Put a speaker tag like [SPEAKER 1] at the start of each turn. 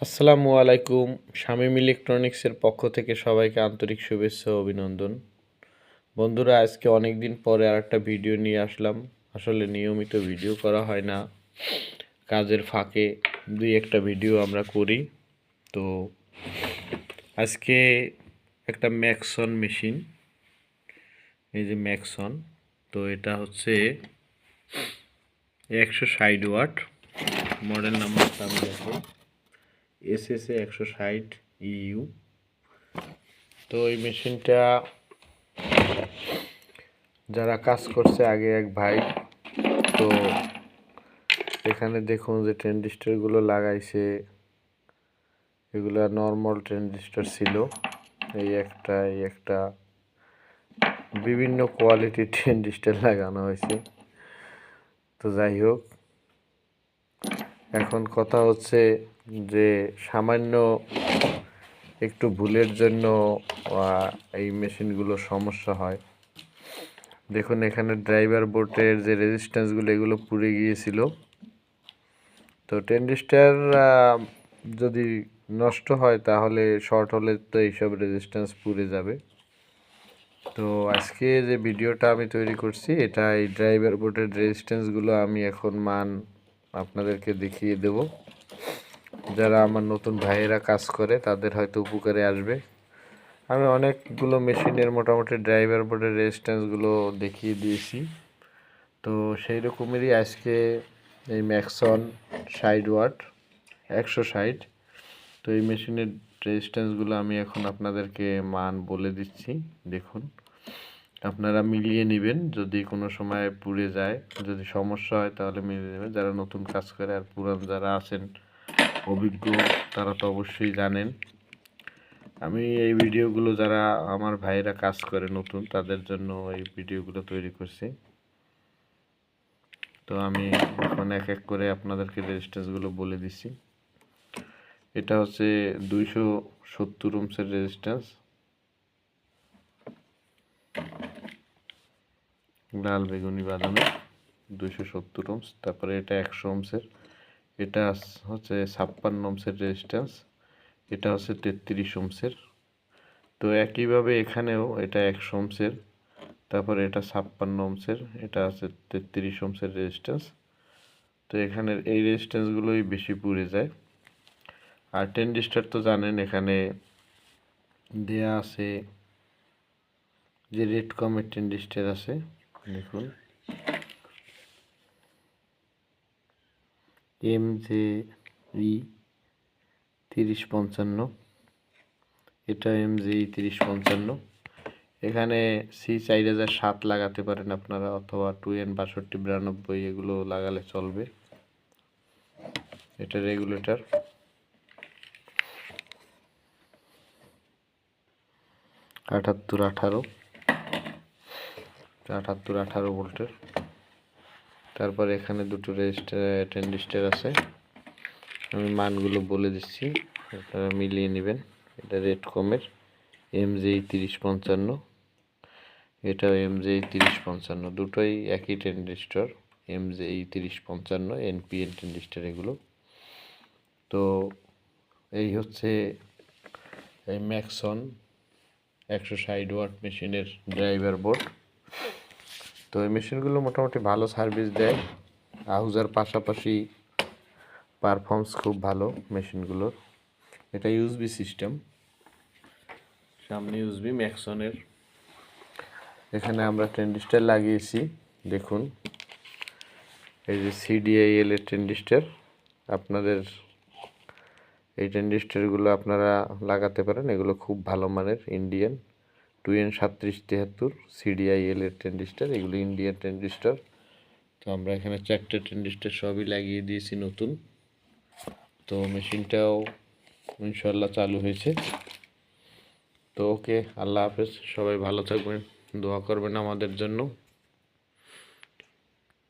[SPEAKER 1] আসসালামু আলাইকুম। শামীম ইলেকট্রনিক্সের পক্ষ থেকে সবাইকে আন্তরিক শুভেচ্ছা ও অভিনন্দন। বন্ধুরা, আজকে অনেক দিন পরে আরেকটা ভিডিও নিয়ে আসলাম। আসলে নিয়মিত ভিডিও করা হয় না, কাজের ফাঁকে দুই একটা ভিডিও আমরা করি। তো আজকে একটা ম্যাক্সন মেশিন, এই যে ম্যাক্সন, তো এটা হচ্ছে 160 ওয়াট। মডেল নাম্বারটা আমি দেখো, SSA 160 EU। তো এই মেশিনটা যারা কাজ করছে আগে এক ভাই, তো এখানে দেখুন যে ট্রানজিস্টরগুলো লাগাইছে, এগুলো নর্মাল ট্রানজিস্টর ছিল। এই একটা বিভিন্ন কোয়ালিটির ট্রানজিস্টর লাগানো হয়েছে। তো যাই হোক, এখন কথা হচ্ছে যে সামান্য একটু ভুলের জন্য এই মেশিনগুলো সমস্যা হয়। দেখুন এখানে ড্রাইভার বোর্ডের যে রেজিস্ট্যান্সগুলো এগুলো পুড়ে গিয়েছিল। তো ট্রানজিস্টর যদি নষ্ট হয় তাহলে শর্ট হলে তো এইসব রেজিস্ট্যান্স পুড়ে যাবে। তো আজকে যে ভিডিওটা আমি তৈরি করছি, এটা এই ড্রাইভার বোর্ডের রেজিস্ট্যান্সগুলো আমি এখন মান আপনাদেরকে দেখিয়ে দেব। যারা আমার নতুন ভাইয়েরা কাজ করে তাদের হয়তো উপকারে আসবে। আমি অনেকগুলো মেশিনের মোটামুটি ড্রাইভার বোর্ডের রেজিস্ট্যান্সগুলো দেখিয়ে দিয়েছি। তো সেই রকমেরই আজকে এই ম্যাক্সন 60 ওয়াট 160। তো এই মেশিনের রেজিস্ট্যান্সগুলো আমি এখন আপনাদেরকে মান বলে দিচ্ছি। দেখুন, আপনারা মিলিয়ে নেবেন, যদি কোনো সময় পুড়ে যায়, যদি সমস্যা হয় তাহলে মিলিয়ে নেবেন। যারা নতুন কাজ করে আর পুরান যারা আছেন অভিজ্ঞ, তারা তো অবশ্যই জানেন। আমি এই ভিডিওগুলো যারা আমার ভাইয়েরা কাজ করে নতুন, তাদের জন্য এই ভিডিওগুলো তৈরি করছি। তো আমি এখন এক এক করে আপনাদেরকে রেজিস্ট্যান্সগুলো বলে দিচ্ছি। এটা হচ্ছে 270 ওহমসের রেজিস্ট্যান্স, লাল বেগুনি বাদামি 270 ওহমস। তারপরে এটা 100 ওহমসের, এটা হচ্ছে 56 ওহমসের রেজিস্ট্যান্স, এটা হচ্ছে 33 ওহমসের। তো একইভাবে এখানেও এটা 100 ওহমসের, তারপরে এটা 56 ওহমসের, এটা আছে 33 ওহমসের রেজিস্ট্যান্স। তো এখানের এই রেজিস্ট্যান্সগুলোই বেশি পুড়ে যায়। আর ট্রানজিস্টর তো জানেন এখানে দেয়া আছে যে রেড কমের ট্রানজিস্টর আছে। দেখুন MJE 3055, এটা MJE 3055। এখানে C4007 লাগাতে পারেন আপনারা, অথবা 2N6292 এগুলো লাগালে চলবে। এটা রেগুলেটর, 7818 ভোল্টের। তারপর এখানে দুটো ট্রানজিস্টর আছে, আমি মানগুলো বলে দিচ্ছি, আপনারা মিলিয়ে নেবেন। এটা রেড কমের MJE 3055, এটাও MJE 3055, দুটোই একই ট্রানজিস্টর, MJE 3055 NPN ট্রানজিস্টর এগুলো। তো এই হচ্ছে এই ম্যাক্সন 160 ওয়াট মেশিনের ড্রাইভার বোর্ড। তো এই মেশিনগুলো মোটামুটি ভালো সার্ভিস দেয়, আহুজার পাশাপাশি পারফরমেন্স খুব ভালো মেশিনগুলোর। এটা ইউএসবি সিস্টেম, সামনে ইউএসবি ম্যাক্সনের। এখানে আমরা ট্রানজিস্টর লাগিয়েছি, দেখুন এই যে CDIL এর ট্রানজিস্টর। আপনাদের এই ট্রানজিস্টরগুলো আপনারা লাগাতে পারেন, এগুলো খুব ভালো মানের ইন্ডিয়ান 2N3773 CDIL এর ট্রানজিস্টর, এগুলো ইন্ডিয়ান ট্রানজিস্টর। তো আমরা এখানে 4টে ট্রানজিস্টর সবই লাগিয়ে দিয়েছি নতুন। তো মেশিনটাও ইনশাল্লাহ চালু হয়েছে। তো ওকে, আল্লাহ হাফেজ, সবাই ভালো থাকবেন, দোয়া করবেন আমাদের জন্য।